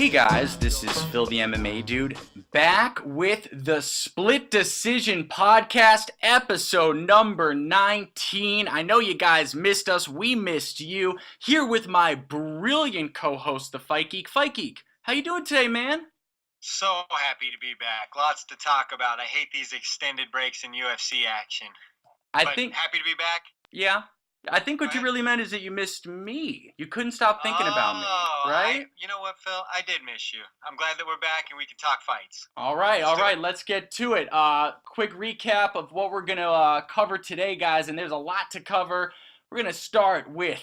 Hey guys, this is Phil the MMA Dude, back with the Split Decision Podcast, episode number 19. I know you guys missed us, we missed you. Here with my brilliant co-host, the Fight Geek. Fight Geek, how you doing today, man? So happy to be back. Lots to talk about. I hate these extended breaks in UFC action. But happy to be back. Yeah. I think what you really meant is that you missed me. You couldn't stop thinking about me, right? You know what, Phil? I did miss you. I'm glad that we're back and we can talk fights. All right. Let's get to it. Quick recap of what we're going to cover today, guys, and there's a lot to cover. We're going to start with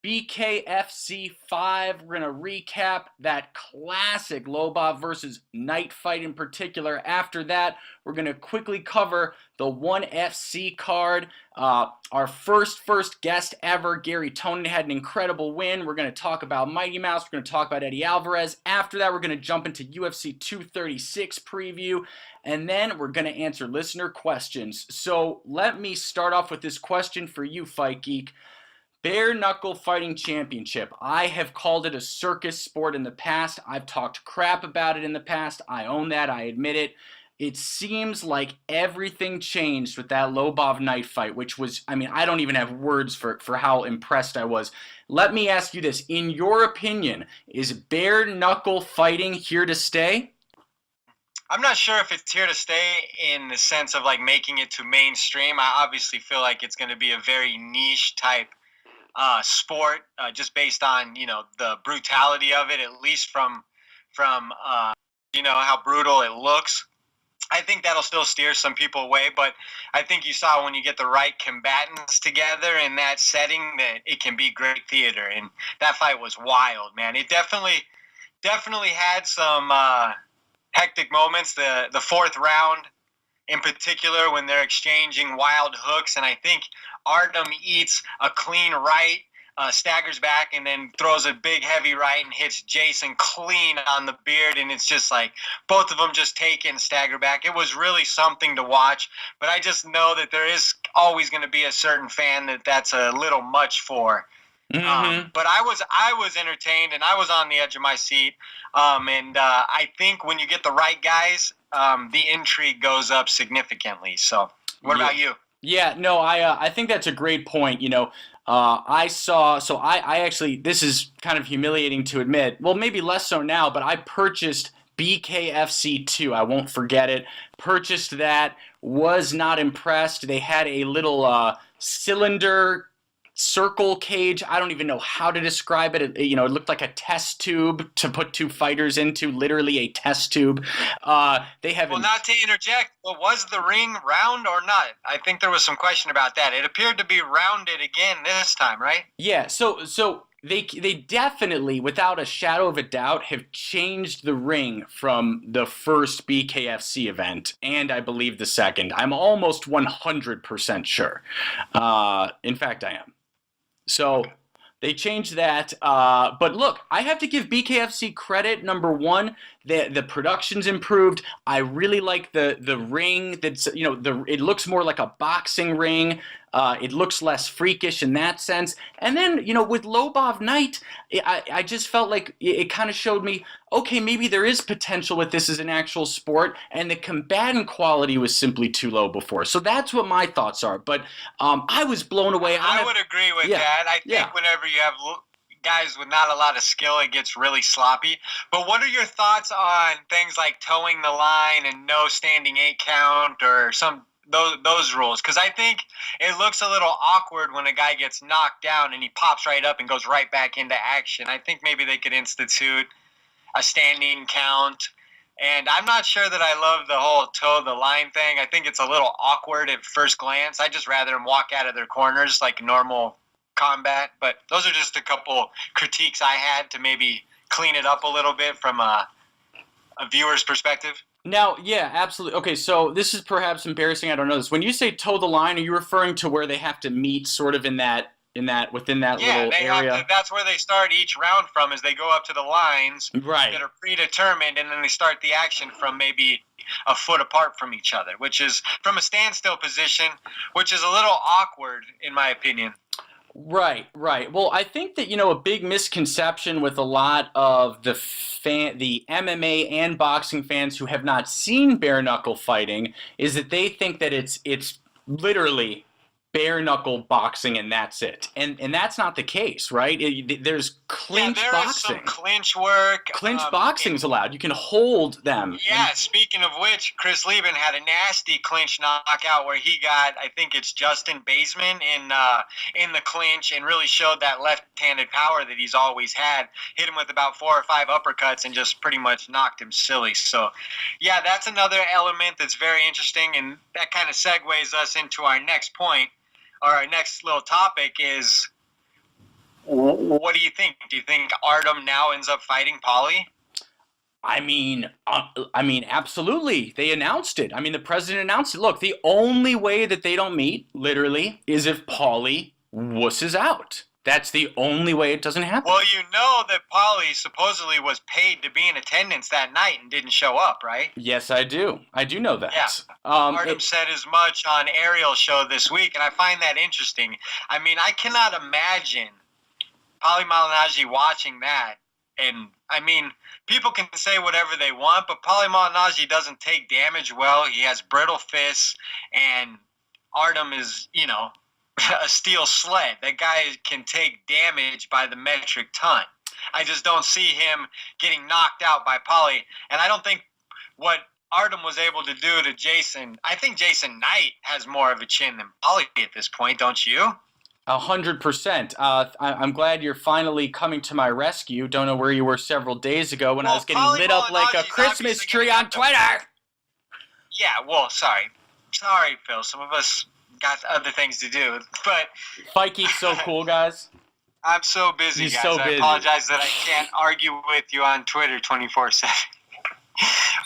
BKFC 5. We're going to recap that classic Lobov versus Knight fight in particular. After that, we're going to quickly cover the 1FC card. Our first guest ever, Gary Tonin, had an incredible win. We're going to talk about Mighty Mouse. We're going to talk about Eddie Alvarez. After that, we're going to jump into UFC 236 preview. And then we're going to answer listener questions. So let me start off with this question for you, Fight Geek. Bare Knuckle Fighting Championship. I have called it a circus sport in the past. I've talked crap about it in the past. I own that. I admit it. It seems like everything changed with that Lobov Knight fight, which was, I don't even have words for how impressed I was. Let me ask you this. In your opinion, is bare knuckle fighting here to stay? I'm not sure if it's here to stay in the sense of like making it to mainstream. I obviously feel like it's going to be a very niche type sport, just based on, the brutality of it, at least from how brutal it looks. I think that'll still steer some people away, but I think you saw when you get the right combatants together in that setting that it can be great theater, and that fight was wild, man. It definitely had some hectic moments. The fourth round in particular, when they're exchanging wild hooks, and I think Artem eats a clean right, staggers back, and then throws a big heavy right and hits Jason clean on the beard, and it's just like both of them just take it and stagger back. It was really something to watch, but I just know that there is always going to be a certain fan that's a little much for. Mm-hmm. But I was entertained, and I was on the edge of my seat, and I think when you get the right guys, the intrigue goes up significantly. So what about you? Yeah, no, I think that's a great point. I actually, this is kind of humiliating to admit, well, maybe less so now, but I purchased BKFC 2. I won't forget it. Purchased that, was not impressed. They had a little cylinder circle cage. I don't even know how to describe it. It looked like a test tube to put two fighters into, literally a test tube. Not to interject, but was the ring round or not? I think there was some question about that. It appeared to be rounded again this time, right? Yeah, so they definitely, without a shadow of a doubt, have changed the ring from the first BKFC event, and I believe the second. I'm almost 100% sure. In fact, I am. So they changed that, but look, I have to give BKFC credit. Number one, the production's improved. I really like the ring. That's it looks more like a boxing ring. It looks less freakish in that sense. And then with Lobov Knight, I just felt like it kind of showed me, okay, maybe there is potential with this as an actual sport, and the combatant quality was simply too low before. So that's what my thoughts are. But I was blown away. I would agree with that. I think whenever you have guys with not a lot of skill, it gets really sloppy. But what are your thoughts on things like towing the line and no standing 8 count or those rules? Because I think it looks a little awkward when a guy gets knocked down and he pops right up and goes right back into action. I think maybe they could institute a standing count. And I'm not sure that I love the whole toe the line thing. I think it's a little awkward at first glance. I'd just rather them walk out of their corners like normal combat. But those are just a couple critiques I had to maybe clean it up a little bit from a viewer's perspective. Now, yeah, absolutely. Okay, so this is perhaps embarrassing. I don't know this. When you say toe the line, are you referring to where they have to meet sort of within that little area? That's where they start each round from, is they go up to the lines that are predetermined, and then they start the action from maybe a foot apart from each other, which is from a standstill position, which is a little awkward in my opinion. Right, right. Well, I think that, a big misconception with a lot of the MMA and boxing fans who have not seen bare knuckle fighting is that they think that it's literally bare knuckle boxing and that's it. And that's not the case, right? There's Yeah, clinch there is some boxing. clinch work. Clinch boxing's allowed. You can hold them. Yeah, speaking of which, Chris Lieben had a nasty clinch knockout where he got, I think it's Justin Baseman in the clinch, and really showed that left-handed power that he's always had. Hit him with about 4 or 5 uppercuts and just pretty much knocked him silly. So, yeah, that's another element that's very interesting, and that kind of segues us into our next point, or our next little topic is, what do you think? Do you think Artem now ends up fighting Pauly? Absolutely. They announced it. I mean, the president announced it. Look, the only way that they don't meet, literally, is if Pauly wusses out. That's the only way it doesn't happen. Well, you know that Pauly supposedly was paid to be in attendance that night and didn't show up, right? Yes, I do. I do know that. Yeah. Artem said as much on Ariel's show this week, and I find that interesting. I mean, I cannot imagine Pauly Malignaggi watching that. And, I mean, people can say whatever they want, but Pauly Malignaggi doesn't take damage well. He has brittle fists, and Artem is, a steel sled. That guy can take damage by the metric ton. I just don't see him getting knocked out by Pauly. And I don't think what Artem was able to do to Jason, I think Jason Knight has more of a chin than Pauly at this point, don't you? 100%. I'm glad you're finally coming to my rescue. Don't know where you were several days ago when I was getting lit up like a Christmas tree on Twitter. Yeah, well, sorry, Phil. Some of us got other things to do, but Fight Geek's so cool, guys. I'm so busy, He's guys. so busy. I apologize that I can't argue with you on Twitter 24/7.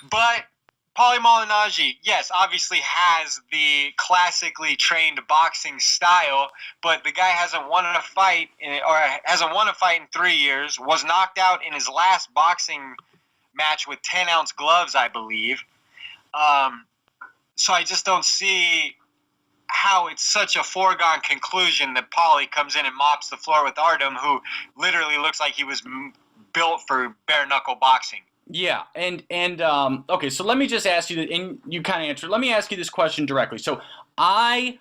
But Pauly Malignaggi, yes, obviously has the classically trained boxing style, but the guy hasn't won a fight in 3 years, was knocked out in his last boxing match with 10-ounce gloves, I believe. So I just don't see how it's such a foregone conclusion that Pauly comes in and mops the floor with Artem, who literally looks like he was built for bare-knuckle boxing. Yeah, and okay, so let me just ask you, and you kind of answered. Let me ask you this question directly. So I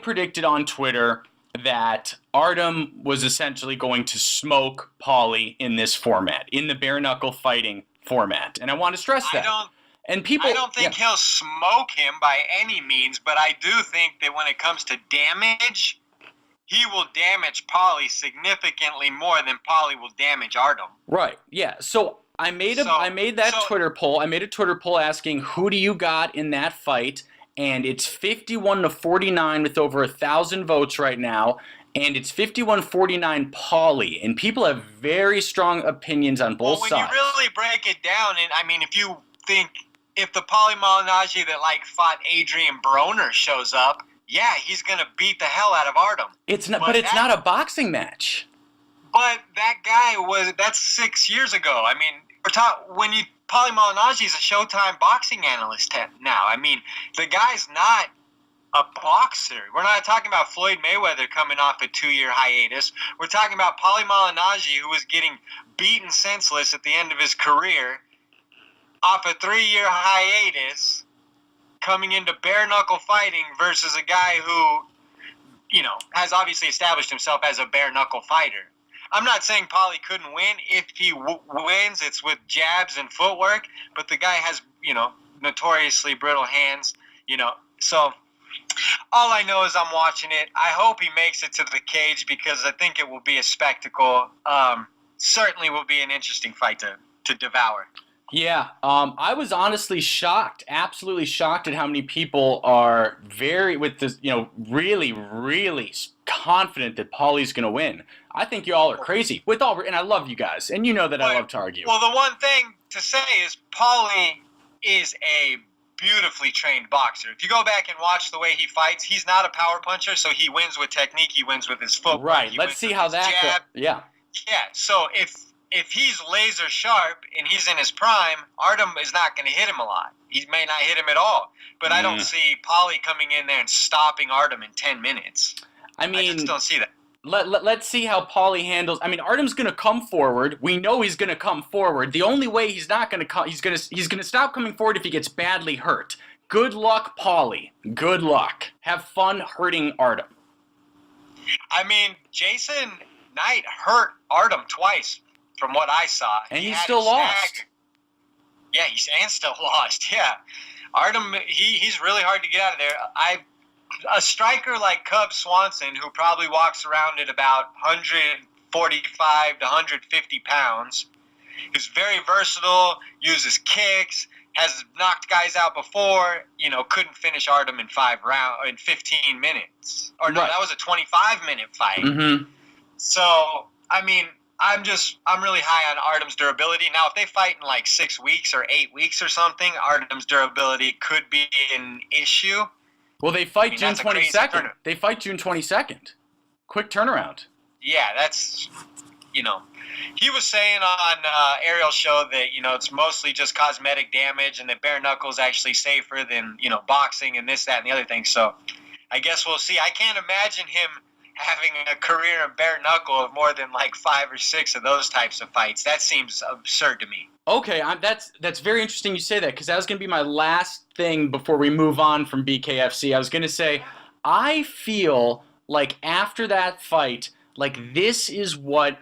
predicted on Twitter that Artem was essentially going to smoke Pauly in this format, in the bare knuckle fighting format, and I want to stress that. I don't think he'll smoke him by any means, but I do think that when it comes to damage, he will damage Pauly significantly more than Pauly will damage Artem. Right. Yeah. So I made that Twitter poll. I made a Twitter poll asking who do you got in that fight, and it's 51-49 with over 1,000 votes right now, and it's 51-49 Pauly, and people have very strong opinions on both sides. When you really break it down, and I mean, if the Pauly Malignaggi that fought Adrian Broner shows up, yeah, he's gonna beat the hell out of Artem. It's not a boxing match. But that's 6 years ago. I mean, Pauly Malignaggi is a Showtime boxing analyst now. I mean, the guy's not a boxer. We're not talking about Floyd Mayweather coming off a 2-year hiatus. We're talking about Pauly Malignaggi, who was getting beaten senseless at the end of his career, off a 3-year hiatus, coming into bare-knuckle fighting versus a guy who, has obviously established himself as a bare-knuckle fighter. I'm not saying Pauly couldn't win. If he wins, it's with jabs and footwork, but the guy has, notoriously brittle hands, So all I know is I'm watching it. I hope he makes it to the cage because I think it will be a spectacle. Certainly will be an interesting fight to devour. Yeah, I was honestly shocked, absolutely shocked at how many people are really, really confident that Pauly's going to win. I think you all are crazy. And I love you guys, and you know that I love to argue. Well, the one thing to say is Pauly is a beautifully trained boxer. If you go back and watch the way he fights, he's not a power puncher, so he wins with technique, he wins with his footwork. Right, let's see how that goes. Yeah. Yeah, so if he's laser sharp and he's in his prime, Artem is not going to hit him a lot. He may not hit him at all. But I don't see Pauly coming in there and stopping Artem in 10 minutes. I just don't see that. Let's see how Paulie handles. I mean, Artem's going to come forward. We know he's going to come forward. The only way he's not going to come, he's going to stop coming forward if he gets badly hurt. Good luck, Paulie. Good luck. Have fun hurting Artem. I mean, Jason Knight hurt Artem twice, from what I saw. And he still lost. Yeah, and still lost. Yeah, Artem, he's really hard to get out of there. A striker like Cub Swanson, who probably walks around at about 145 to 150 pounds, is very versatile, uses kicks, has knocked guys out before, couldn't finish Artem in 15 minutes. Or no, right. That was a 25-minute fight. Mm-hmm. So, I mean, I'm really high on Artem's durability. Now, if they fight in like 6 weeks or 8 weeks or something, Artem's durability could be an issue. Well, they fight June 22nd. They fight June 22nd. Quick turnaround. Yeah, that's, he was saying on Ariel's show that, it's mostly just cosmetic damage and that bare knuckle is actually safer than, boxing and this, that, and the other thing. So I guess we'll see. I can't imagine him having a career in bare knuckle of more than like 5 or 6 of those types of fights. That seems absurd to me. Okay, that's very interesting you say that, because that was going to be my last thing before we move on from BKFC. I was going to say, I feel like after that fight, like this is what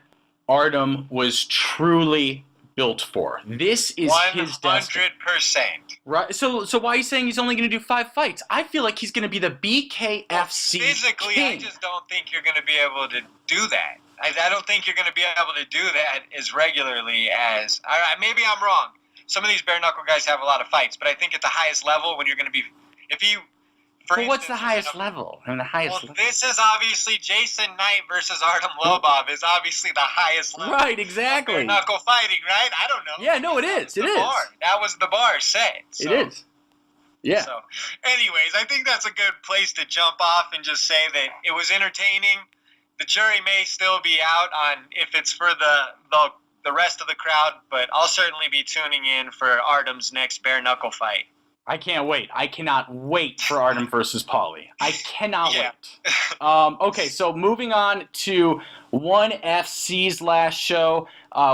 Artem was truly built for. This is his destiny. 100%. Right. So why are you saying he's only going to do 5 fights? I feel like he's going to be the BKFC well, physically, king. I just don't think you're going to be able to do that. I don't think you're going to be able to do that as regularly as... maybe I'm wrong. Some of these bare-knuckle guys have a lot of fights, but I think at the highest level, when you're going to be... What's the highest level? I mean, the highest level. This is obviously Jason Knight versus Artem Lobov is obviously the highest level. Right, exactly. Of bare-knuckle fighting, right? I don't know. Yeah, no, it is. It is. That was the bar set. So. It is. Yeah. So, anyways, I think that's a good place to jump off and just say that it was entertaining. The jury may still be out on if it's for the rest of the crowd, but I'll certainly be tuning in for Artem's next bare-knuckle fight. I can't wait. I cannot wait for Artem versus Paulie. I cannot wait. Okay, so moving on to ONE FC's last show.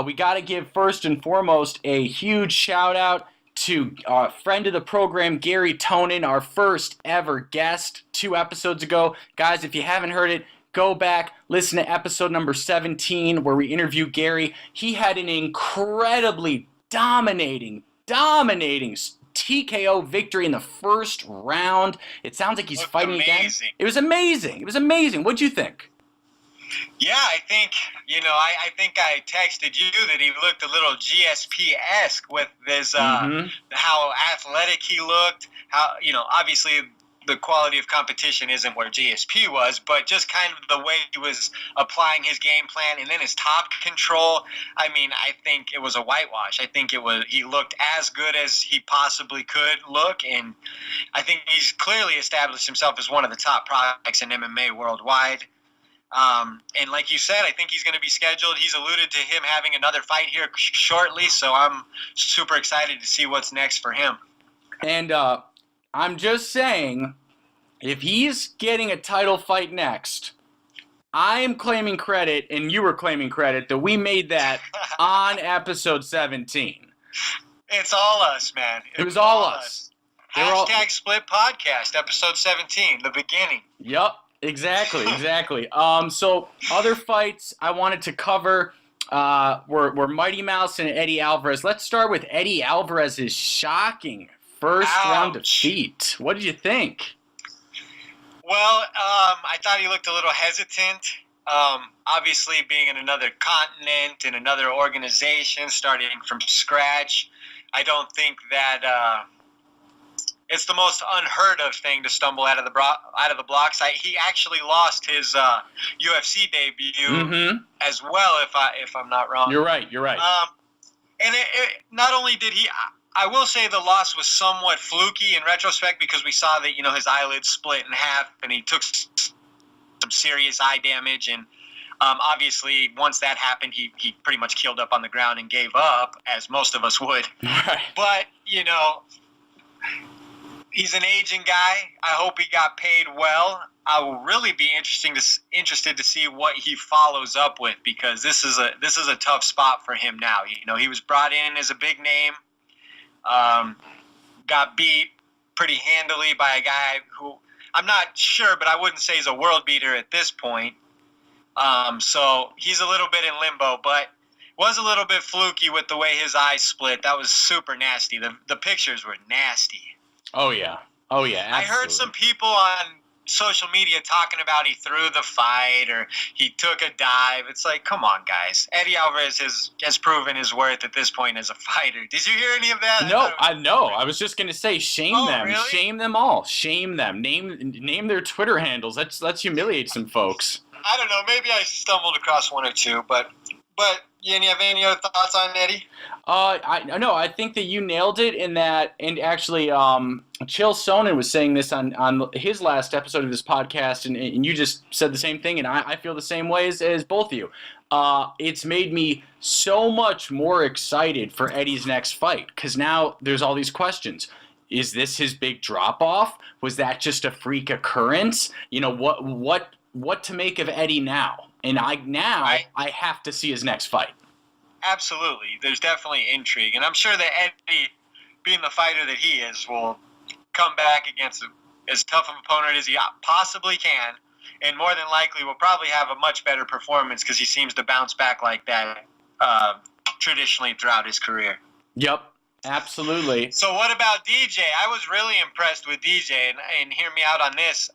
We got to give first and foremost a huge shout-out to a friend of the program, Gary Tonin, our first ever guest 2 episodes ago. Guys, if you haven't heard it, go back, listen to episode number 17 where we interview Gary. He had an incredibly dominating TKO victory in the first round. It sounds like he's fighting again. It was amazing. It was amazing. What'd you think? Yeah, I think, I think I texted you that he looked a little GSP-esque with this, how athletic he looked, how, obviously the quality of competition isn't where GSP was, but just kind of the way he was applying his game plan and then his top control. I mean, I think it was a whitewash. I think he looked as good as he possibly could look, and I think he's clearly established himself as one of the top prospects in MMA worldwide. And like you said, I think he's going to be scheduled. He's alluded to him having another fight here shortly, so I'm super excited to see what's next for him. And I'm just saying, if he's getting a title fight next, I am claiming credit, and you were claiming credit, that we made that on episode 17. It's all us, man. It was all us. Hashtag Split Podcast, episode 17, the beginning. Yep, exactly. So other fights I wanted to cover were Mighty Mouse and Eddie Alvarez. Let's start with Eddie Alvarez's shocking first round defeat. What did you think? Well, I thought he looked a little hesitant. Obviously, being in another continent, in another organization, starting from scratch, I don't think that it's the most unheard of thing to stumble out of the blocks. He actually lost his UFC debut as well, if I'm not wrong. You're right. And it not only did he. I will say the loss was somewhat fluky in retrospect because we saw that, his eyelids split in half and he took some serious eye damage. And obviously, once that happened, he pretty much keeled up on the ground and gave up, as most of us would. Right. But, He's an aging guy. I hope he got paid well. I will really be interested to see what he follows up with, because this is a tough spot for him now. You know, he was brought in as a big name, got beat pretty handily by a guy who I'm not sure, but I wouldn't say he's a world beater at this point. So he's a little bit in limbo, but was a little bit fluky with the way his eyes split. That was super nasty. The pictures were nasty. Oh yeah, absolutely. I heard some people on social media talking about he threw the fight or he took a dive. It's like, come on, guys. Eddie Alvarez has proven his worth at this point as a fighter. Did you hear any of that? No, I know. I was just gonna say, shame them, really? Shame them all, shame them. Name their Twitter handles. Let's humiliate some folks. I don't know. Maybe I stumbled across one or two, but you have any other thoughts on Eddie? I think that you nailed it in that, and actually, Chael Sonnen was saying this on his last episode of this podcast, and you just said the same thing, and I feel the same way as both of you. It's made me so much more excited for Eddie's next fight, because now there's all these questions. Is this his big drop-off? Was that just a freak occurrence? You know, what to make of Eddie now? And I have to see his next fight. Absolutely. There's definitely intrigue. And I'm sure that Eddie, being the fighter that he is, will come back against as tough of an opponent as he possibly can. And more than likely will probably have a much better performance, because he seems to bounce back like that traditionally throughout his career. Yep, absolutely. So what about DJ? I was really impressed with DJ, and hear me out on this.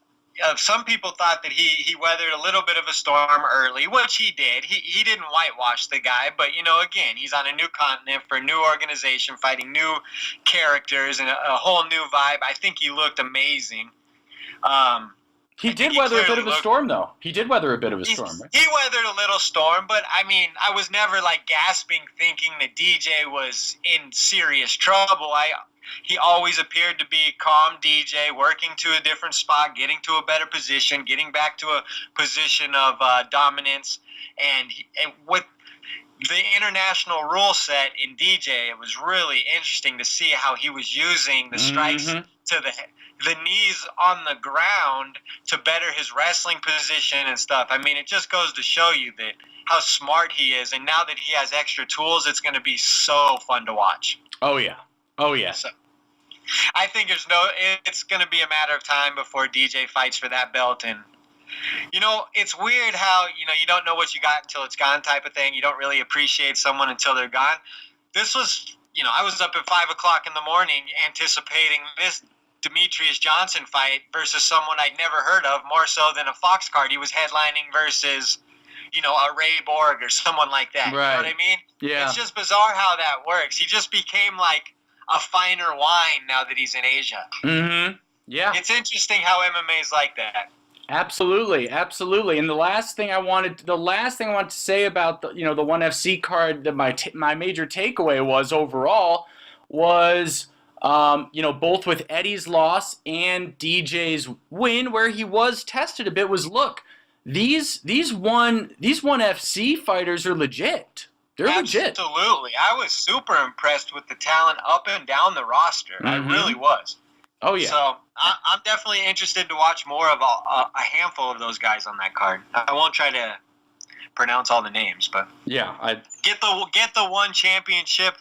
Some people thought that he weathered a little bit of a storm early, which he did. He didn't whitewash the guy, but, you know, again, he's on a new continent for a new organization, fighting new characters and a whole new vibe. I think he looked amazing. He did weather a bit of a storm, though. He did weather a bit of a storm, right? He weathered a little storm, but, I mean, I was never, like, gasping thinking that DJ was in serious trouble. He always appeared to be calm DJ, working to a different spot, getting to a better position, getting back to a position of dominance. And with the international rule set in DJ, it was really interesting to see how he was using the strikes to the knees on the ground to better his wrestling position and stuff. I mean, it just goes to show you that how smart he is. And now that he has extra tools, it's going to be so fun to watch. Oh, yeah. Oh, yeah. So, I think it's going to be a matter of time before DJ fights for that belt. And, you know, it's weird how, you know, you don't know what you got until it's gone type of thing. You don't really appreciate someone until they're gone. This was, you know, I was up at 5 o'clock in the morning anticipating this Demetrius Johnson fight versus someone I'd never heard of, more so than a Fox card he was headlining versus, you know, a Ray Borg or someone like that. Right. You know what I mean? Yeah. It's just bizarre how that works. He just became like a finer wine now that he's in Asia. Mm-hmm. Yeah. It's interesting how MMA is like that. Absolutely, absolutely. And the last thing I wanted to say about the the ONE FC card, that my major takeaway was overall was both with Eddie's loss and DJ's win, where he was tested a bit, was look, these ONE FC fighters are legit. They're legit. Absolutely. I was super impressed with the talent up and down the roster. Mm-hmm. I really was. Oh, yeah. So I'm definitely interested to watch more of a handful of those guys on that card. I won't try to pronounce all the names, but yeah, get the ONE Championship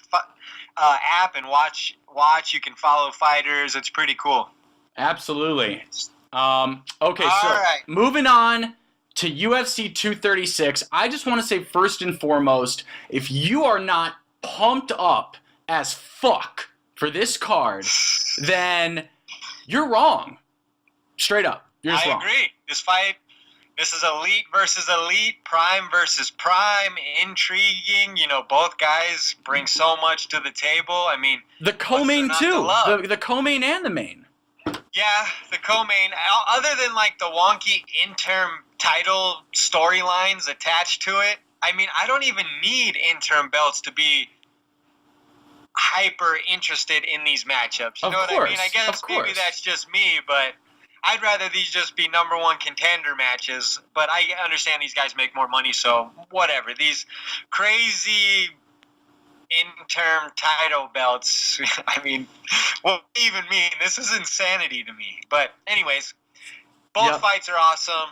app and watch. You can follow fighters. It's pretty cool. Absolutely. Okay, so right. Moving on to UFC 236. I just want to say first and foremost, if you are not pumped up as fuck for this card, then you're wrong. Straight up. You're just wrong. I agree. This is elite versus elite, prime versus prime, intriguing. Both guys bring so much to the table. I mean, the co-main too. The co-main and the main. Yeah, the co-main. Other than like the wonky interim title storylines attached to it, I mean, I don't even need interim belts to be hyper interested in these matchups. You know what I mean? I guess maybe that's just me, but I'd rather these just be number one contender matches. But I understand these guys make more money, so whatever. These crazy interim title belts. I mean, what do you even mean? This is insanity to me. But anyways, both fights are awesome.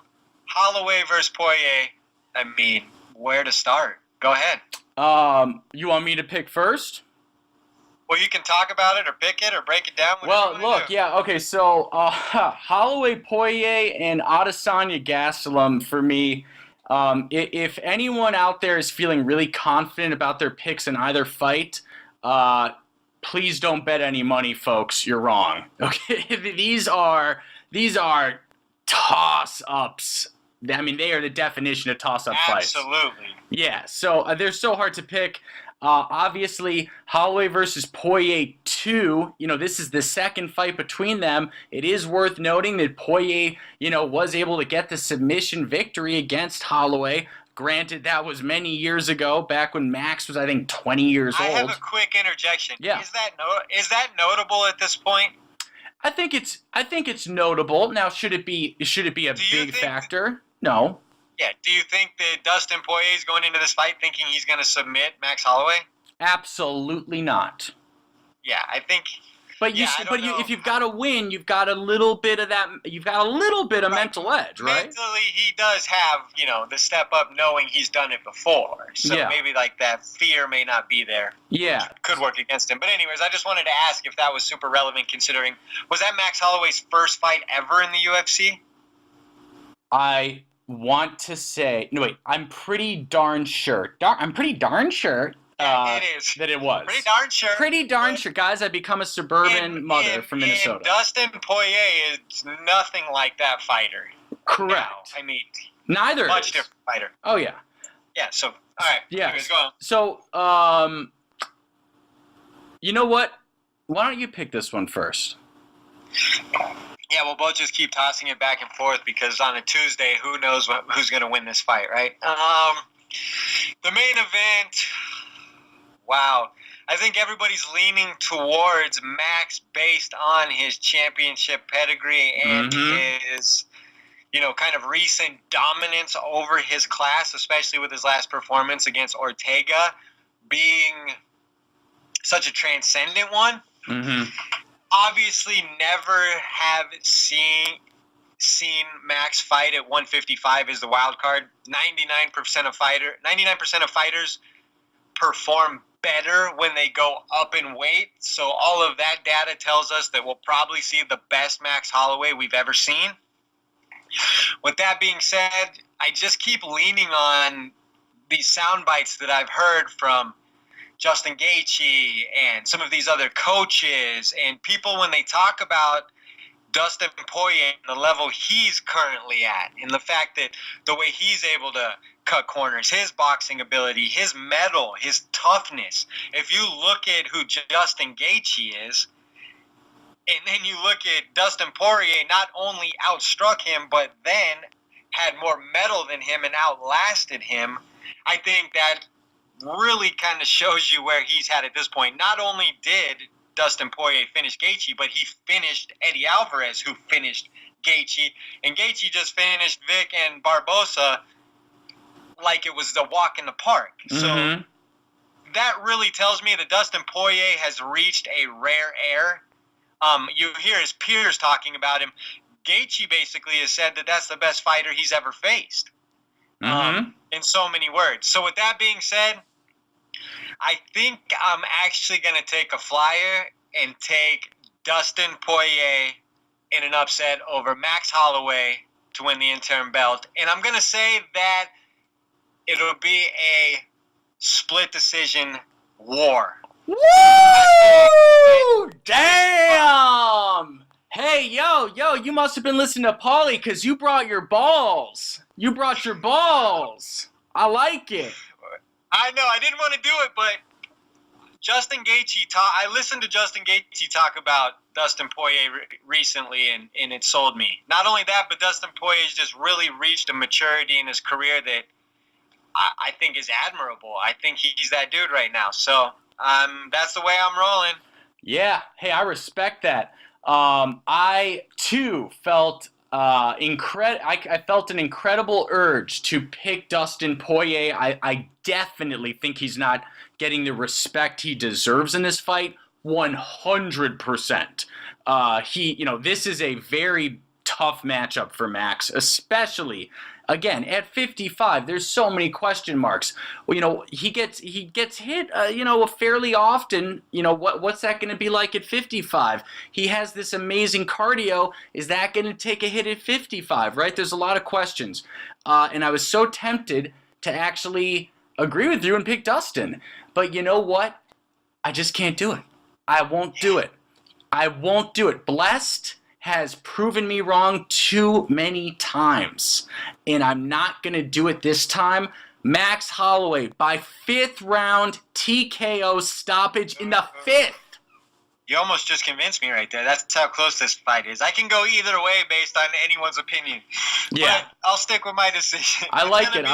Holloway versus Poirier. I mean, where to start? Go ahead. You want me to pick first? Well, you can talk about it or pick it or break it down. Well, look, okay, so Holloway, Poirier, and Adesanya Gastelum for me. If anyone out there is feeling really confident about their picks in either fight, please don't bet any money, folks. You're wrong. Okay, these are toss-ups. I mean, they are the definition of toss-up fights. Absolutely. Yeah, so they're so hard to pick. Obviously, Holloway versus Poirier 2, this is the second fight between them. It is worth noting that Poirier, was able to get the submission victory against Holloway. Granted, that was many years ago, back when Max was, I think, 20 years old. I have a quick interjection. Yeah. Is that notable at this point? I think it's notable. Now, should it be a big factor? No. Yeah. Do you think that Dustin Poirier is going into this fight thinking he's going to submit Max Holloway? Absolutely not. Yeah, I think. But if you've got to win, you've got a little bit of that. You've got a little bit of mental edge, right? Mentally, he does have the step up, knowing he's done it before. So maybe like that fear may not be there. Yeah, could work against him. But anyways, I just wanted to ask if that was super relevant, considering was that Max Holloway's first fight ever in the UFC? I want to say I'm pretty darn sure. I'm pretty darn sure. It is. That it was. Pretty darn sure. Guys, I become a suburban mother from Minnesota. And Dustin Poirier is nothing like that fighter. Correct. No, I mean, neither much different fighter. Oh, yeah. Yeah, so, all right. Yeah. Anyways, go on. So, you know what? Why don't you pick this one first? Yeah, we'll both just keep tossing it back and forth because on a Tuesday, who knows who's going to win this fight, right? The main event, wow. I think everybody's leaning towards Max based on his championship pedigree and his, kind of recent dominance over his class, especially with his last performance against Ortega being such a transcendent one. Mm-hmm. Obviously, never have seen Max fight at 155 as the wild card. 99% of fighters perform better when they go up in weight. So all of that data tells us that we'll probably see the best Max Holloway we've ever seen. With that being said, I just keep leaning on these sound bites that I've heard from Justin Gaethje and some of these other coaches and people when they talk about Dustin Poirier and the level he's currently at and the fact that the way he's able to cut corners, his boxing ability, his mettle, his toughness. If you look at who Justin Gaethje is, and then you look at Dustin Poirier, not only outstruck him, but then had more mettle than him and outlasted him, I think that really kind of shows you where he's at this point. Not only did Dustin Poirier finish Gaethje, but he finished Eddie Alvarez, who finished Gaethje. And Gaethje just finished Vic and Barbosa like it was the walk in the park. Mm-hmm. So that really tells me that Dustin Poirier has reached a rare air. You hear his peers talking about him. Gaethje basically has said that that's the best fighter he's ever faced. In so many words. So with that being said, I think I'm actually going to take a flyer and take Dustin Poirier in an upset over Max Holloway to win the interim belt. And I'm going to say that it'll be a split decision war. Woo! Damn! Hey, yo, you must have been listening to Paulie because you brought your balls. You brought your balls. I like it. I know. I didn't want to do it, but Justin Gaethje I listened to Justin Gaethje talk about Dustin Poirier recently, and it sold me. Not only that, but Dustin Poirier's just really reached a maturity in his career that I think is admirable. I think he's that dude right now. So that's the way I'm rolling. Yeah. Hey, I respect that. I, too, felt I felt an incredible urge to pick Dustin Poirier. I definitely think he's not getting the respect he deserves in this fight. 100%. This is a very tough matchup for Max, especially again at 55. There's so many question marks. Well, he gets hit, fairly often. What's that going to be like at 55? He has this amazing cardio. Is that going to take a hit at 55? Right? There's a lot of questions, and I was so tempted to actually agree with you and pick Dustin, but you know what? I just can't do it. I won't do it. I won't do it. Blessed has proven me wrong too many times, and I'm not going to do it this time. Max Holloway by 5th round TKO stoppage in the 5th. You almost just convinced me right there. That's how close this fight is. I can go either way based on anyone's opinion. Yeah. But I'll stick with my decision. I like it.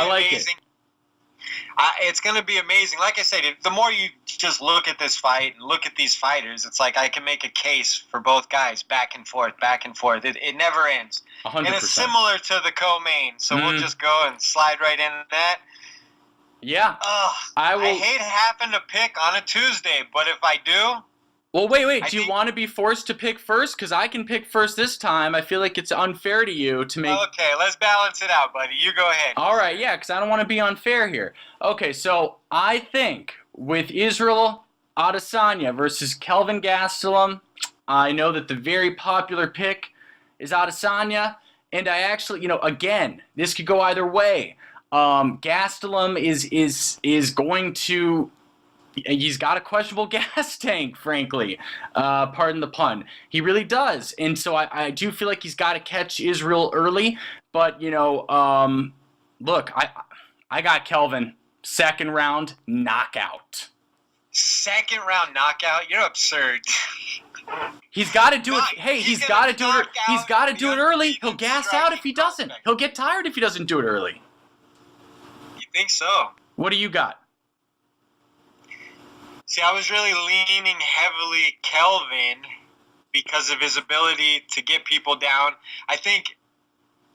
It's going to be amazing. Like I said, the more you just look at this fight and look at these fighters, it's like I can make a case for both guys back and forth, back and forth. It never ends. 100%. And it's similar to the co-main, so we'll just go and slide right into that. Yeah. I hate having to pick on a Tuesday, but if I do... Well, wait. Do you want to be forced to pick first? Because I can pick first this time. I feel like it's unfair to you to make... Okay, let's balance it out, buddy. You go ahead. All right, yeah, because I don't want to be unfair here. Okay, so I think with Israel Adesanya versus Kelvin Gastelum, I know that the very popular pick is Adesanya, and I actually, again, this could go either way. Gastelum is going to... He's got a questionable gas tank, frankly. Pardon the pun. He really does. And so I do feel like he's got to catch Israel early. But, look, I got Kelvin. 2nd round knockout. 2nd round knockout? You're absurd. He's got to do it. Hey, he's got to do it. He's got to do it early. He'll gas out if he doesn't. He'll get tired if he doesn't do it early. You think so? What do you got? See, I was really leaning heavily Kelvin because of his ability to get people down. I think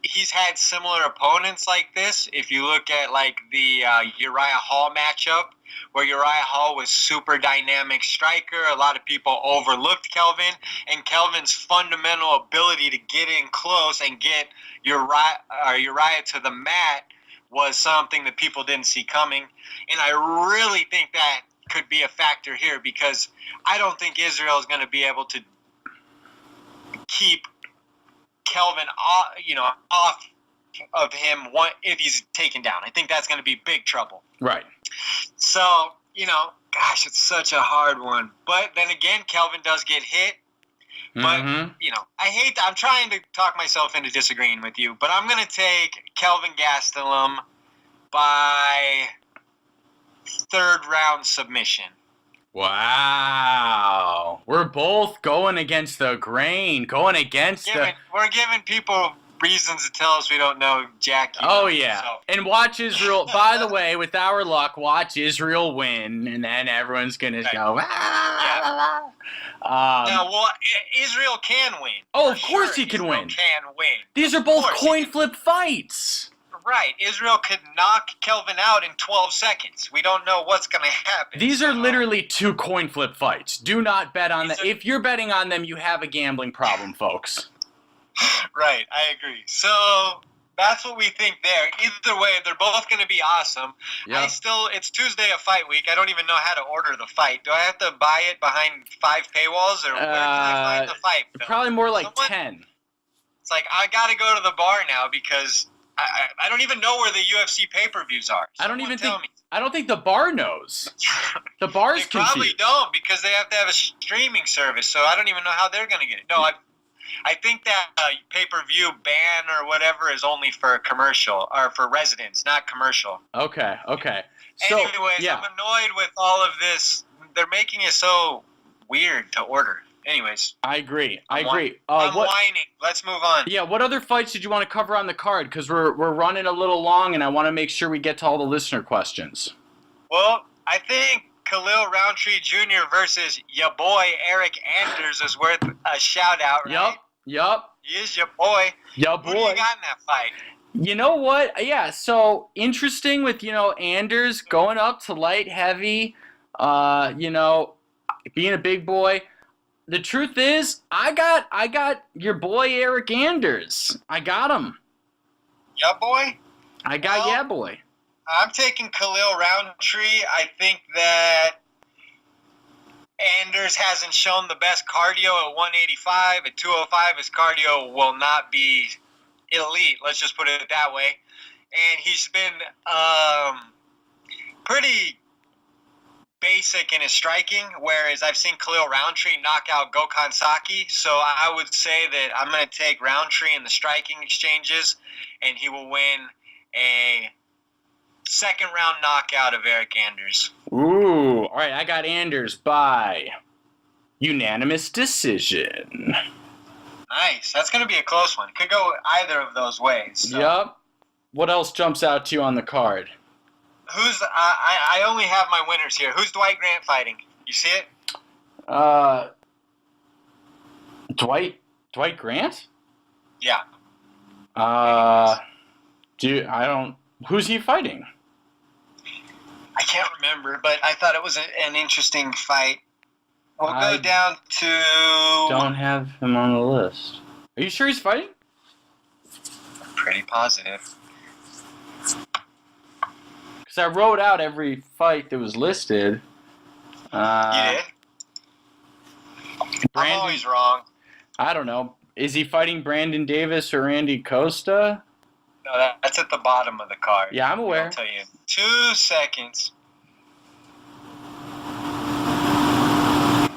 he's had similar opponents like this. If you look at like the Uriah Hall matchup, where Uriah Hall was super dynamic striker, a lot of people overlooked Kelvin, and Kelvin's fundamental ability to get in close and get Uriah to the mat was something that people didn't see coming. And I really think that could be a factor here because I don't think Israel is going to be able to keep Kelvin off of him if he's taken down. I think that's going to be big trouble. Right. So, gosh, it's such a hard one. But then again, Kelvin does get hit. But, I'm trying to talk myself into disagreeing with you, but I'm going to take Kelvin Gastelum by 3rd round submission. Wow. We're both going against the grain, We're giving people reasons to tell us we don't know Jack. Oh, yeah. So. And watch Israel, by the way, with our luck, watch Israel win, and then everyone's going to go, Israel can win. Oh, of course he can win. Can win. These are both coin flip fights. Right. Israel could knock Kelvin out in 12 seconds. We don't know what's going to happen. These are literally 2 coin flip fights. Do not bet on them. If you're betting on them, you have a gambling problem, folks. Right. I agree. So that's what we think there. Either way, they're both going to be awesome. Yep. It's Tuesday of fight week. I don't even know how to order the fight. Do I have to buy it behind 5 paywalls or where can I find the fight? Probably more like 10. It's like I got to go to the bar now because I don't even know where the UFC pay-per-views are. I don't think the bar knows. The bars they probably don't because they have to have a streaming service. So I don't even know how they're going to get it. No, I think that pay-per-view ban or whatever is only for commercial or for residents, not commercial. Okay. So, anyways, I'm annoyed with all of this. They're making it so weird to order. Anyways. I agree. I'm whining. Let's move on. Yeah, what other fights did you want to cover on the card? Because we're running a little long, and I want to make sure we get to all the listener questions. Well, I think Khalil Roundtree Jr. versus ya boy Eric Anders is worth a shout-out, right? Yup. He is your boy. Yo, Who do you boy. got in that fight? You know what? Yeah, so interesting with, Anders going up to light heavy, being a big boy. The truth is, I got your boy Eric Anders. I got him. Yeah, boy? I got Well, yeah, boy. I'm taking Khalil Roundtree. I think that Anders hasn't shown the best cardio at 185. At 205, his cardio will not be elite. Let's just put it that way. And he's been pretty basic in his striking, whereas I've seen Khalil Roundtree knock out Gokhan Saki. So I would say that I'm going to take Roundtree in the striking exchanges, and he will win a second round knockout of Eric Anders. Ooh, all right, I got Anders by unanimous decision. Nice. That's going to be a close one. Could go either of those ways. So. Yep. What else jumps out to you on the card? I only have my winners here. Who's Dwight Grant fighting? You see it? Dwight Grant? Yeah. Who's he fighting? I can't remember, but I thought it was an interesting fight. We'll go down to... Don't have him on the list. Are you sure he's fighting? I'm pretty positive. Because I wrote out every fight that was listed. You did? I'm always wrong. I don't know. Is he fighting Brandon Davis or Andy Costa? No, that's at the bottom of the card. Yeah, I'm aware. I'll tell you in 2 seconds.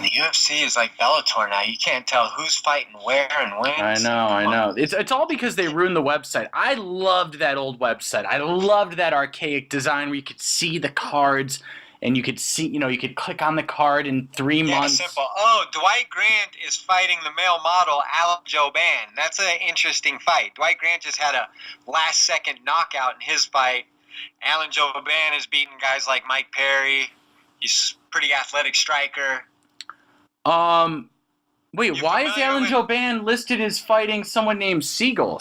The UFC is like Bellator now. You can't tell who's fighting where and when. I know. It's all because they ruined the website. I loved that old website. I loved that archaic design where you could see the cards and you could see, you could click on the card in 3 months. Yeah, simple. Oh, Dwight Grant is fighting the male model, Alan Jouban. That's an interesting fight. Dwight Grant just had a last-second knockout in his fight. Alan Jouban has beaten guys like Mike Perry. He's a pretty athletic striker. Wait, why is Alan Jouban listed as fighting someone named Seigel?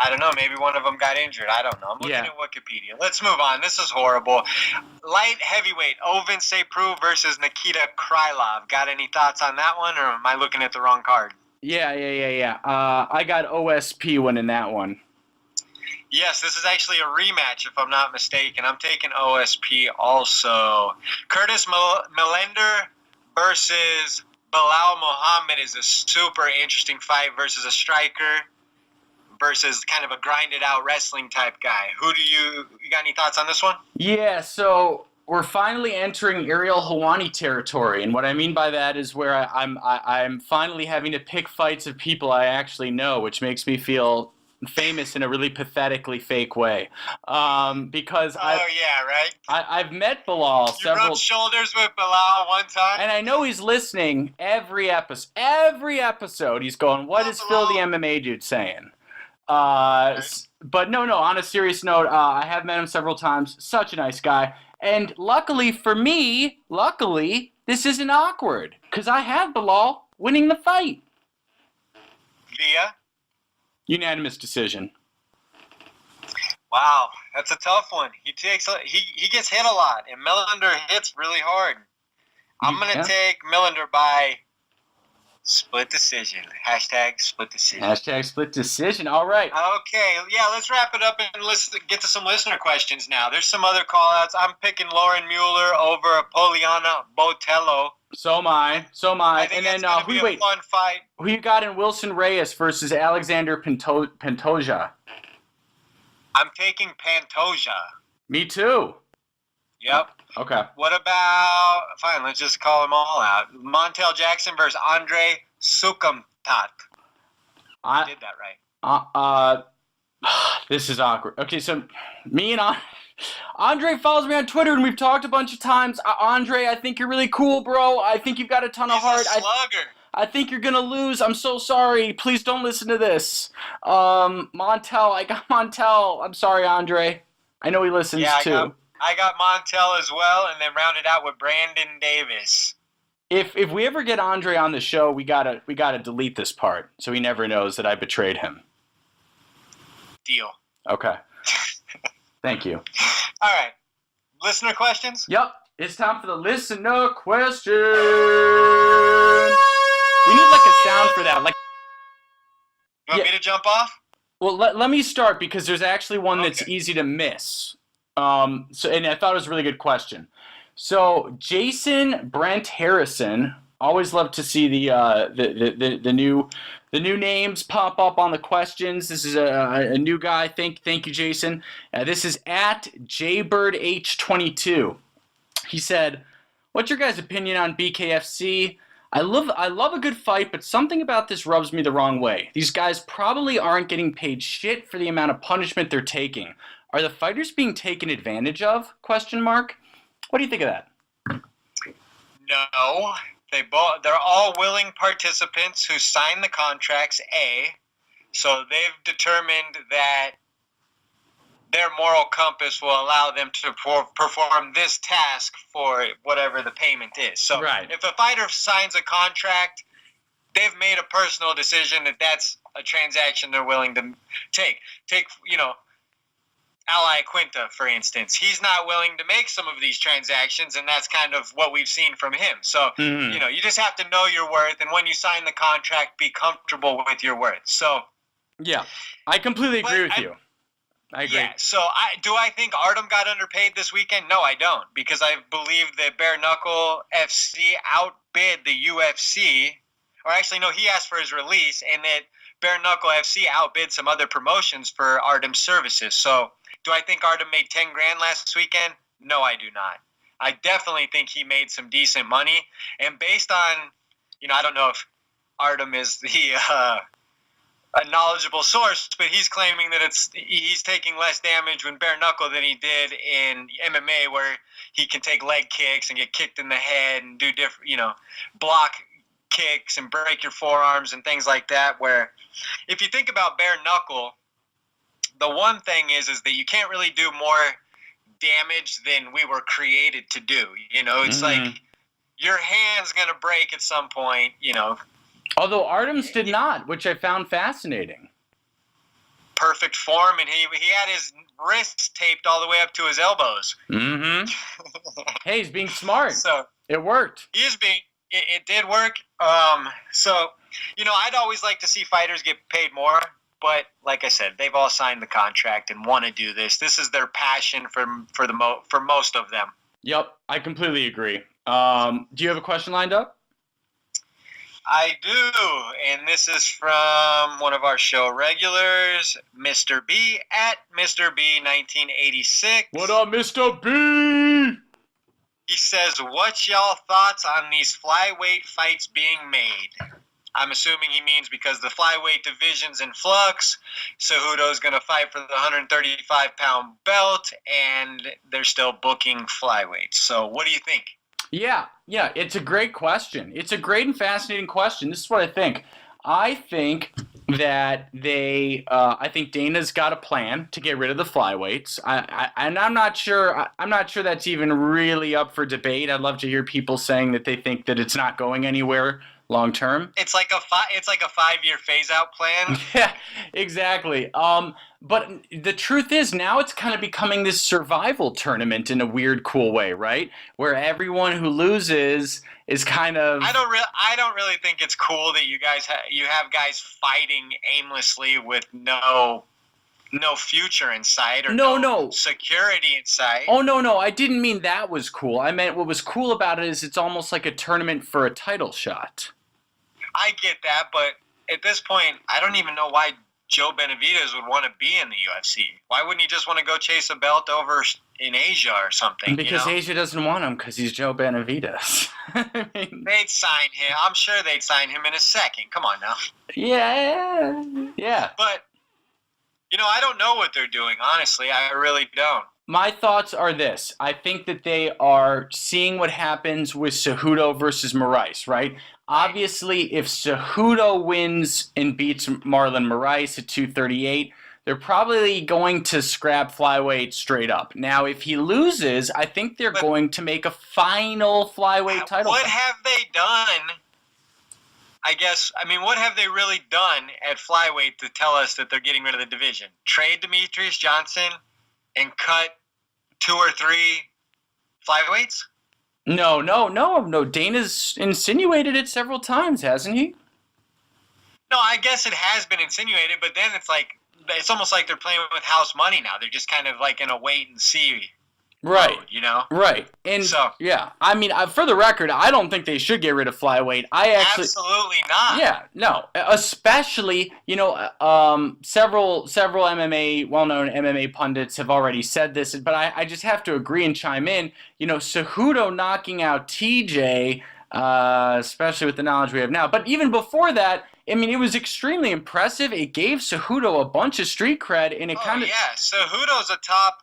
I don't know. Maybe one of them got injured. I don't know. I'm looking at Wikipedia. Let's move on. This is horrible. Light heavyweight, Ovin Sepru versus Nikita Krylov. Got any thoughts on that one, or am I looking at the wrong card? Yeah. I got OSP winning that one. Yes, this is actually a rematch, if I'm not mistaken. I'm taking OSP also. Curtis Millender versus Bilal Muhammad is a super interesting fight versus a striker versus kind of a grinded out wrestling type guy. You got any thoughts on this one? Yeah, so we're finally entering Ariel Helwani territory, and what I mean by that is where I'm finally having to pick fights of people I actually know, which makes me feel famous in a really pathetically fake way. Because I've met Bilal You rubbed shoulders with Bilal one time? And I know he's listening every episode he's going, what is Phil the MMA dude saying? But no, on a serious note, I have met him several times. Such a nice guy. And luckily for me, this isn't awkward, because I have Bilal winning the fight. Via? Unanimous decision. Wow, that's a tough one. He gets hit a lot, and Millender hits really hard. I'm going to take Millender by split decision. # split decision. # split decision. All right. Okay, yeah, let's wrap it up and let's get to some listener questions now. There's some other call-outs. I'm picking Lauren Mueller over Poliana Botello. So am I. And then who fun fight. Who you got in Wilson Reyes versus Alexander Pantoja? I'm taking Pantoja. Me too. Yep. Okay. What about, fine, let's just call them all out. Montel Jackson versus Andre Sukumtat. I did that right. This is awkward. Okay, so me and Andre follows me on Twitter, and we've talked a bunch of times. Andre, I think you're really cool, bro. I think you've got a ton of heart. He's a slugger. I think you're going to lose. I'm so sorry. Please don't listen to this. Montel, I got Montel. I'm sorry, Andre. I know he listens too. I got Montel as well, and then rounded out with Brandon Davis. If we ever get Andre on the show, we gotta delete this part so he never knows that I betrayed him. Deal. Okay. Thank you. All right. Listener questions? Yep. It's time for the listener questions. We need like a sound for that. Like. You want me to jump off? Well, let me start because there's actually one that's Okay. easy to miss. And I thought it was a really good question. So Jason Brent Harrison, always love to see the new names pop up on the questions. This is a new guy. Thank you, Jason. This is at JBirdH22. He said, "What's your guys' opinion on BKFC? I love a good fight, but something about this rubs me the wrong way. These guys probably aren't getting paid shit for the amount of punishment they're taking. Are the fighters being taken advantage of? Question mark. What do you think of that?" No. They're all willing participants who sign the contracts, A. So they've determined that their moral compass will allow them to perform this task for whatever the payment is. So Right. if a fighter signs a contract, they've made a personal decision that that's a transaction they're willing to take. Take, Ally Quinta, for instance. He's not willing to make some of these transactions, and that's kind of what we've seen from him. So, you just have to know your worth, and when you sign the contract, be comfortable with your worth. So, yeah, I completely agree with you. I agree. Yeah, so do I think Artem got underpaid this weekend? No, I don't, because I believe that Bare Knuckle FC outbid the UFC, or actually, no, he asked for his release, and that Bare Knuckle FC outbid some other promotions for Artem's services. So, do I think Artem made $10,000 last weekend? No, I do not. I definitely think he made some decent money, and based on, I don't know if Artem is a knowledgeable source, but he's claiming that he's taking less damage with bare knuckle than he did in MMA, where he can take leg kicks and get kicked in the head and do different, block kicks and break your forearms and things like that. Where if you think about bare knuckle, the one thing is that you can't really do more damage than we were created to do. It's like your hand's gonna break at some point. Although Artem's did not, which I found fascinating. Perfect form, and he had his wrists taped all the way up to his elbows. Hey, he's being smart. So it worked. It did work. So I'd always like to see fighters get paid more, but like I said, they've all signed the contract and want to do this. This is their passion for most of them. Yep, I completely agree. Do you have a question lined up? I do, and this is from one of our show regulars, Mr. B, at Mr. B 1986. What up, Mr. B? He says, "What's y'all thoughts on these flyweight fights being made?" I'm assuming he means because the flyweight division's in flux. Cejudo's going to fight for the 135-pound belt, and they're still booking flyweights. So what do you think? Yeah, it's a great question. It's a great and fascinating question. This is what I think. I think that I think Dana's got a plan to get rid of the flyweights. And I'm not sure that's even really up for debate. I'd love to hear people saying that they think that it's not going anywhere long term. It's like a 5-year phase out plan. Yeah, exactly. But the truth is, now it's kind of becoming this survival tournament in a weird, cool way, right? Where everyone who loses is kind of. I don't really think it's cool that you have guys fighting aimlessly with no future in sight or no security in sight. Oh no, I didn't mean that was cool. I meant what was cool about it is it's almost like a tournament for a title shot. I get that, but at this point, I don't even know why Joe Benavidez would want to be in the UFC. Why wouldn't he just want to go chase a belt over in Asia or something? Because Asia doesn't want him because he's Joe Benavidez. They'd sign him. I'm sure they'd sign him in a second. Come on now. Yeah. But, I don't know what they're doing, honestly. I really don't. My thoughts are this. I think that they are seeing what happens with Cejudo versus Moraes, right? Obviously, if Cejudo wins and beats Marlon Moraes at 238, they're probably going to scrap flyweight straight up. Now, if he loses, I think they're going to make a final flyweight title What fight. have they done? What have they really done at flyweight to tell us that they're getting rid of the division? Trade Demetrius Johnson and cut 2 or 3 flyweights? No. Dana's insinuated it several times, hasn't he? No, I guess it has been insinuated, but then it's almost like they're playing with house money now. They're just kind of like in a wait and see right mode, you know? Right. And yeah, I mean, for the record, I don't think they should get rid of flyweight. Absolutely not. Yeah, no, especially, several well-known MMA pundits have already said this, but I just have to agree and chime in. Cejudo knocking out TJ, especially with the knowledge we have now. But even before that, I mean, it was extremely impressive. It gave Cejudo a bunch of street cred, and it kind of... yeah, Cejudo's a top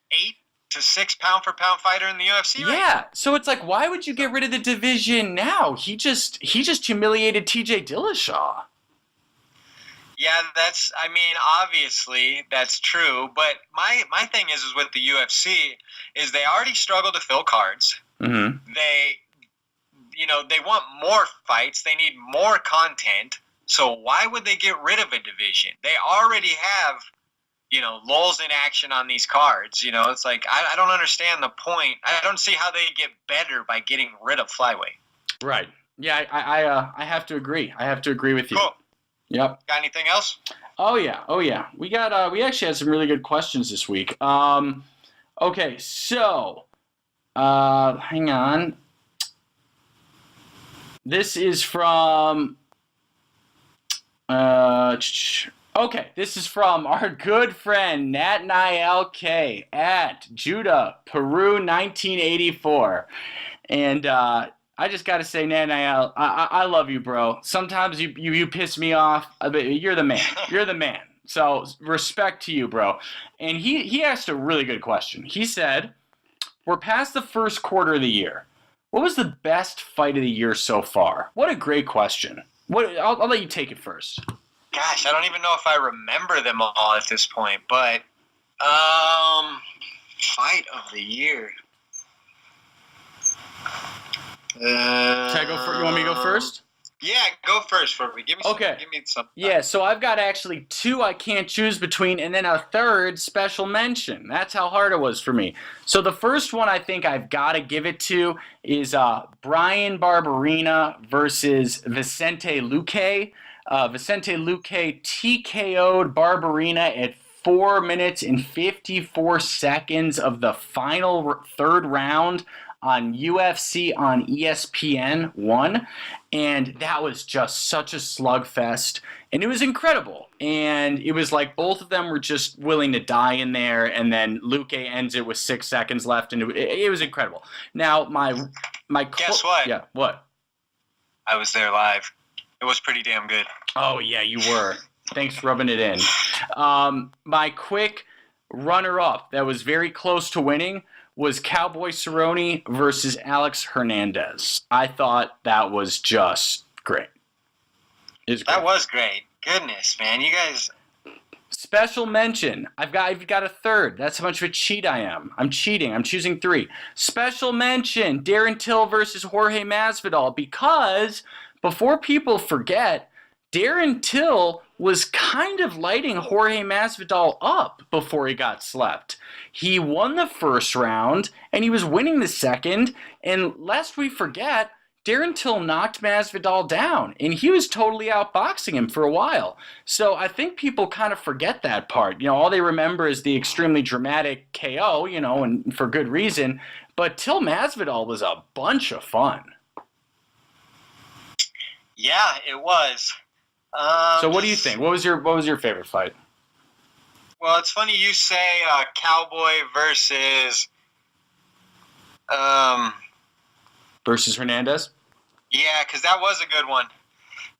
8 to 6 pound-for-pound fighter in the UFC right now. So it's like, why would you get rid of the division now? He just humiliated TJ Dillashaw. Yeah, obviously that's true, but my thing is with the UFC is they already struggle to fill cards. Mm-hmm. They want more fights. They need more content. So why would they get rid of a division? They already have, lulls in action on these cards. It's like, I don't understand the point. I don't see how they get better by getting rid of flyweight. Right. Yeah, I have to agree. I have to agree with you. Cool. Yep. Got anything else? Oh yeah. We actually had some really good questions this week. Okay, so hang on. This is from this is from our good friend Nat LK at Judah, Peru 1984. And I just got to say, Nat I love you, bro. Sometimes you piss me off, but you're the man. You're the man. So respect to you, bro. And he asked a really good question. He said, we're past the first quarter of the year. What was the best fight of the year so far? What a great question. I'll let you take it first. Gosh, I don't even know if I remember them all at this point, but fight of the year. You want me to go first? Yeah, go first for me. Give me some. Yeah, so I've got actually 2 I can't choose between, and then a third special mention. That's how hard it was for me. So the first one I think I've got to give it to is Brian Barberena versus Vicente Luque. Vicente Luque TKO'd Barberena at 4 minutes and 54 seconds of the final third round on UFC on ESPN 1, and that was just such a slugfest, and it was incredible. And it was like both of them were just willing to die in there, and then Luque ends it with 6 seconds left, and it was incredible. Now guess what? Yeah, what? I was there live. It was pretty damn good. Oh yeah, you were. Thanks for rubbing it in. My quick runner-up that was very close to winning was Cowboy Cerrone versus Alex Hernandez. I thought that was just great. That was great. Goodness, man. You guys... Special mention. I've got a third. That's how much of a cheat I am. I'm cheating. I'm choosing 3. Special mention. Darren Till versus Jorge Masvidal, because before people forget, Darren Till was kind of lighting Jorge Masvidal up before he got slept. He won the first round, and he was winning the second, and lest we forget, Darren Till knocked Masvidal down, and he was totally outboxing him for a while. So I think people kind of forget that part. All they remember is the extremely dramatic KO, and for good reason, but Till Masvidal was a bunch of fun. Yeah, it was. So what do you think? What was your favorite fight? Well, it's funny you say Cowboy versus versus Hernandez. Yeah, because that was a good one.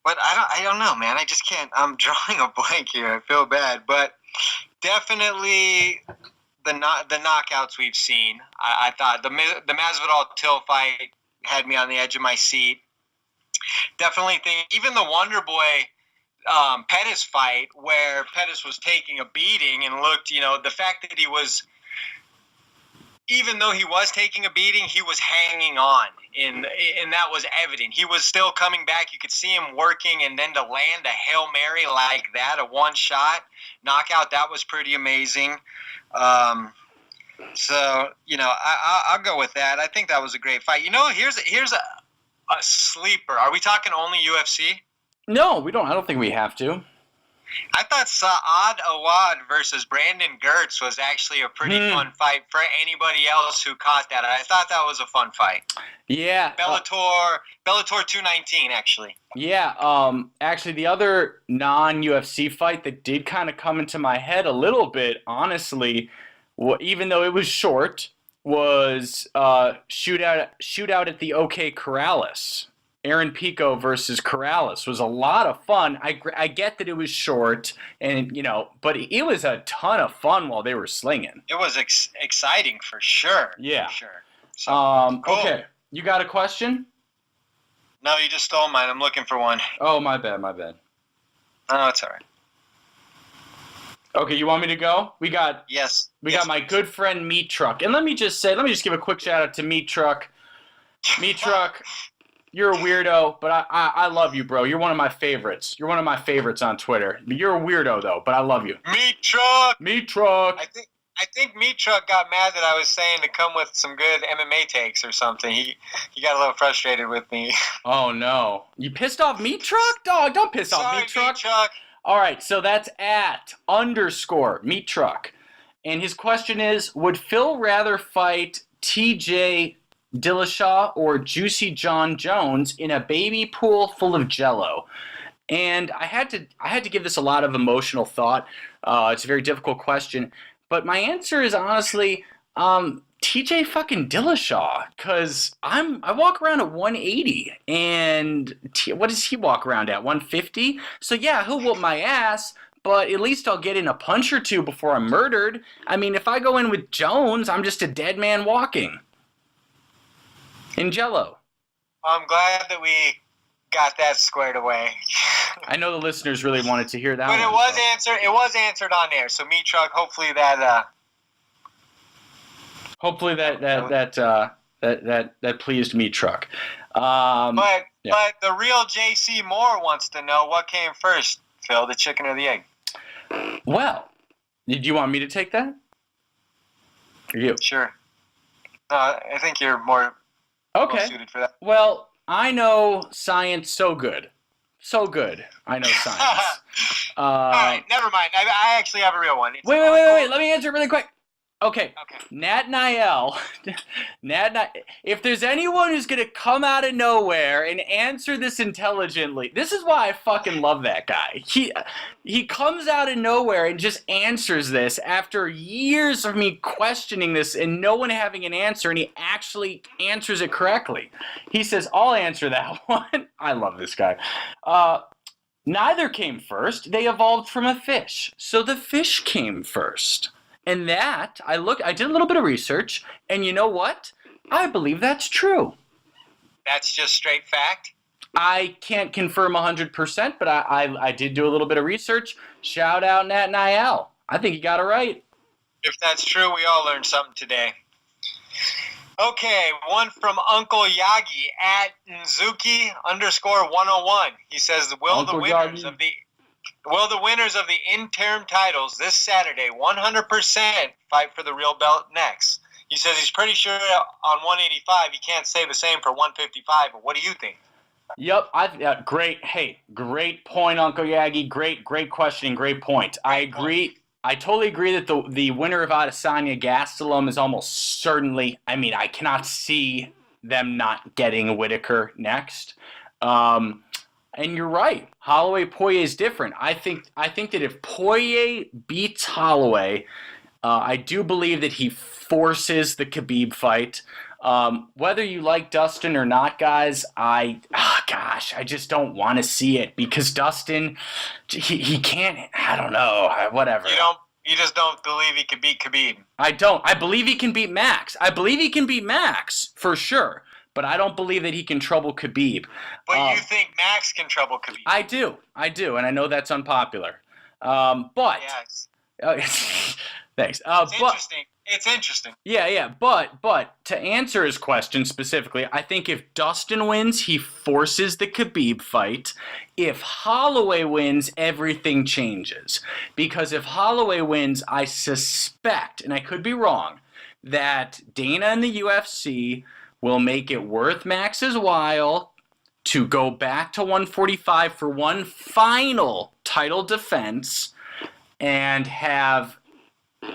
But I don't know, man. I just can't. I'm drawing a blank here. I feel bad, but definitely the knockouts we've seen. I thought the Masvidal Till fight had me on the edge of my seat. Definitely think even the Wonder Boy Pettis fight where Pettis was taking a beating and looked, the fact that he was, even though he was taking a beating, he was hanging on, and that was evident. He was still coming back. You could see him working, and then to land a Hail Mary like that, a one-shot knockout, that was pretty amazing. So, I'll go with that. I think that was a great fight. Here's a sleeper. Are we talking only UFC? No, we don't. I don't think we have to. I thought Saad Awad versus Brandon Gertz was actually a pretty fun fight for anybody else who caught that. I thought that was a fun fight. Yeah. Bellator 219, actually. Yeah. Actually, the other non-UFC fight that did kind of come into my head a little bit, honestly, even though it was short, was shootout at the OK Corrales. Aaron Pico versus Corrales was a lot of fun. I get that it was short, and but it was a ton of fun while they were slinging. It was exciting for sure. Yeah. For sure. So, cool. Okay. You got a question? No, you just stole mine. I'm looking for one. Oh, my bad. Oh, it's all right. Okay, you want me to go? We got my good friend Meat Truck. And let me just give a quick shout out to Meat Truck. Meat Truck, you're a weirdo, but I love you, bro. You're one of my favorites. You're one of my favorites on Twitter. You're a weirdo though, but I love you. Meat Truck. Meat Truck. I think Meat Truck got mad that I was saying to come with some good MMA takes or something. He got a little frustrated with me. Oh no. You pissed off Meat Truck? Dog, don't piss off Meat Truck. Meat Truck. All right, so that's @_Meat Truck. And his question is, would Phil rather fight TJ Dillashaw or Juicy John Jones in a baby pool full of Jello? And I had to give this a lot of emotional thought. It's a very difficult question, but my answer is honestly TJ fucking Dillashaw, because I walk around at 180, and what does he walk around at, 150? So yeah, he'll whoop my ass, but at least I'll get in a punch or two before I'm murdered. I mean, if I go in with Jones, I'm just a dead man walking in Jello. I'm glad that we got that squared away. I know the listeners really wanted to hear that. But it was answered on air. So Meat Truck, hopefully that that pleased Meat Truck. But the real JC Moore wants to know what came first, Phil, the chicken or the egg? Well, do you want me to take that? Or you? Sure. I think you're more suited for that. Well, I know science so good. So good. I know science. All right, never mind. I actually have a real one. Wait. Let me answer it really quick. Okay. Nat Niel. If there's anyone who's going to come out of nowhere and answer this intelligently, this is why I fucking love that guy. He comes out of nowhere and just answers this after years of me questioning this and no one having an answer, and he actually answers it correctly. He says, I'll answer that one. I love this guy. Neither came first. They evolved from a fish. So the fish came first. And that, I did a little bit of research, and you know what? I believe that's true. That's just straight fact? I can't confirm 100%, but I did do a little bit of research. Shout out Nat Niel. I think you got it right. If that's true, we all learned something today. Okay, one from Uncle Yagi @Nzuki_101. He says, Will the winners of the interim titles this Saturday 100% fight for the real belt next? He says he's pretty sure on 185. He can't say the same for 155, but what do you think? Yep, great. Hey, great point, Uncle Yagi. Great questioning. Great point. I agree. I totally agree that the winner of Adesanya Gastelum is almost certainly. I mean, I cannot see them not getting Whitaker next. And you're right. Holloway Poirier is different. I think that if Poirier beats Holloway, I do believe that he forces the Khabib fight. Whether you like Dustin or not, guys, I just don't want to see it because Dustin, he can't. I don't know. Whatever. You just don't believe he could beat Khabib. I don't. I believe he can beat Max. I believe he can beat Max for sure. but I don't believe that he can trouble Khabib. But you think Max can trouble Khabib? I do, and I know that's unpopular. But yes. Thanks. It's interesting. Yeah. But to answer his question specifically, I think if Dustin wins, he forces the Khabib fight. If Holloway wins, everything changes. Because if Holloway wins, I suspect, and I could be wrong, that Dana and the UFC will make it worth Max's while to go back to 145 for one final title defense and have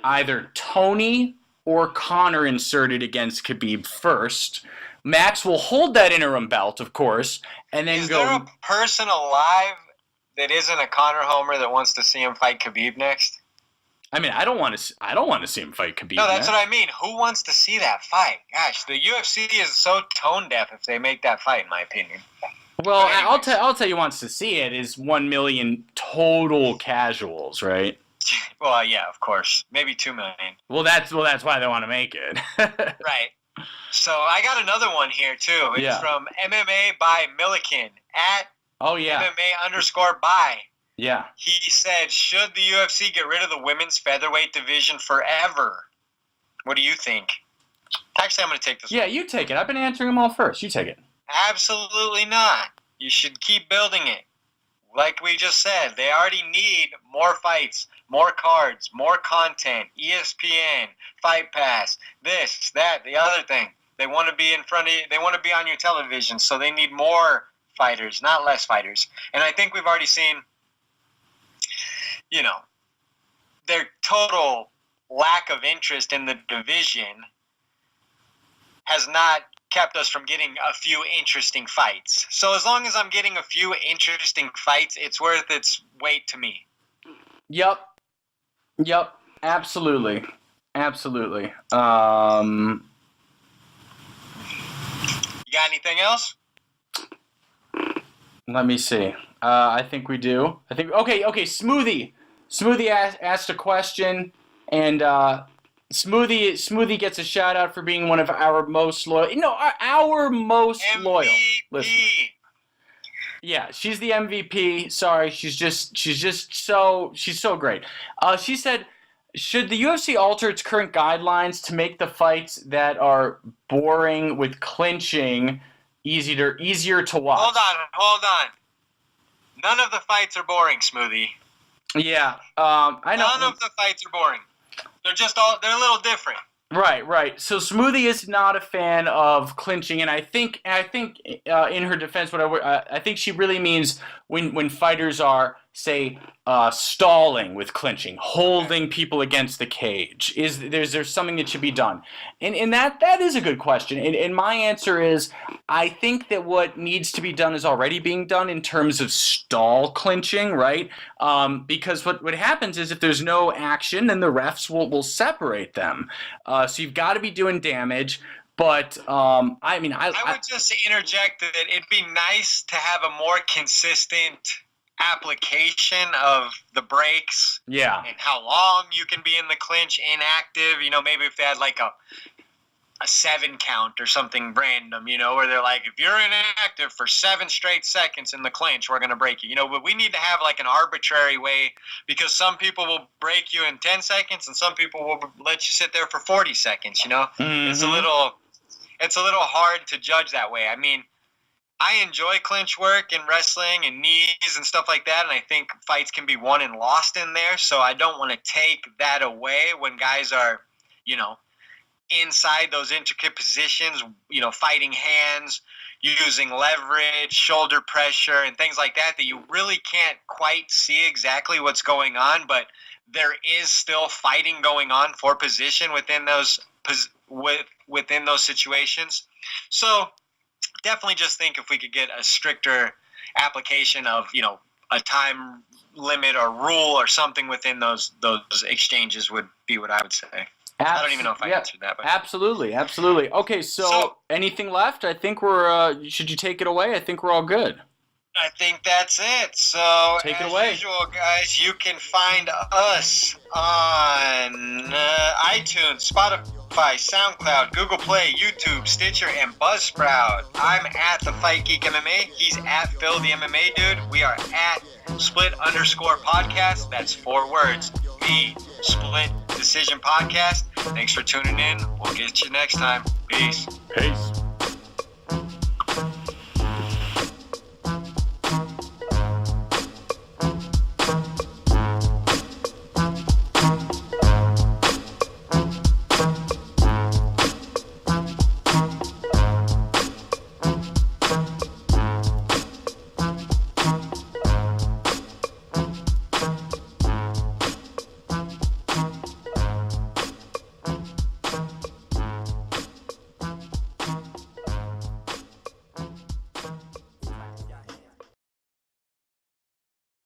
either Tony or Conor inserted against Khabib first. Max will hold that interim belt, of course, and then Is there a person alive that isn't a Conor homer that wants to see him fight Khabib next? I mean, I don't want to see him fight Khabib. No, that's what I mean. Who wants to see that fight? Gosh, the UFC is so tone deaf if they make that fight, in my opinion. Well, I'll tell you, who wants to see it is 1 million total casuals, right? Well, yeah, of course. Maybe 2 million. Well, that's why they want to make it. Right. So I got another one here too. It's from MMA by Milliken at MMA_by. Yeah. He said, should the UFC get rid of the women's featherweight division forever? What do you think? Actually, I'm going to take this one. Yeah, you take it. I've been answering them all first. You take it. Absolutely not. You should keep building it. Like we just said, they already need more fights, more cards, more content, ESPN, Fight Pass, this, that, the other thing. They want to be in front of you. They want to be on your television, so they need more fighters, not less fighters. And I think we've already seen, their total lack of interest in the division has not kept us from getting a few interesting fights. So as long as I'm getting a few interesting fights, it's worth its weight to me. Yep. Absolutely. You got anything else? Let me see. I think we do. Okay. Smoothie asked a question, and Smoothie gets a shout out for being one of our most loyal. Our most MVP. Loyal listeners. Yeah, she's the MVP. Sorry, she's so great. She said, should the UFC alter its current guidelines to make the fights that are boring with clinching easier to watch? Hold on. None of the fights are boring, Smoothie. Yeah, I know. None of the fights are boring. They're a little different. Right. So Smoothie is not a fan of clinching, and I think in her defense, I think she really means when fighters are, say, stalling with clinching, holding people against the cage. There's something that should be done? And that is a good question. And my answer is, I think that what needs to be done is already being done in terms of stall clinching, right? Because what happens is if there's no action, then the refs will separate them. So you've got to be doing damage. But I would just interject that it'd be nice to have a more consistent application of the breaks. Yeah. And how long you can be in the clinch inactive. Maybe if they had like a 7 count or something random, where they're like, if you're inactive for 7 straight seconds in the clinch, we're going to break you. But we need to have like an arbitrary way, because some people will break you in 10 seconds and some people will let you sit there for 40 seconds, Mm-hmm. It's a little hard to judge that way. I mean, I enjoy clinch work and wrestling and knees and stuff like that, and I think fights can be won and lost in there, so I don't want to take that away when guys are, inside those intricate positions, fighting hands, using leverage, shoulder pressure, and things like that you really can't quite see exactly what's going on, but there is still fighting going on for position within those situations. So definitely just think if we could get a stricter application of, a time limit or rule or something within those exchanges would be what I would say. I don't even know if I answered that. But. Absolutely. Okay, so anything left? I think should you take it away? I think we're all good. I think that's it. So, take it away. As usual, guys, you can find us on iTunes, Spotify, Spotify, SoundCloud, Google Play, YouTube, Stitcher, and Buzzsprout. I'm at the Fight Geek MMA. He's at Phil the MMA Dude. We are at Split_podcast. That's 4 words. The Split Decision Podcast. Thanks for tuning in. We'll get you next time. Peace. Peace.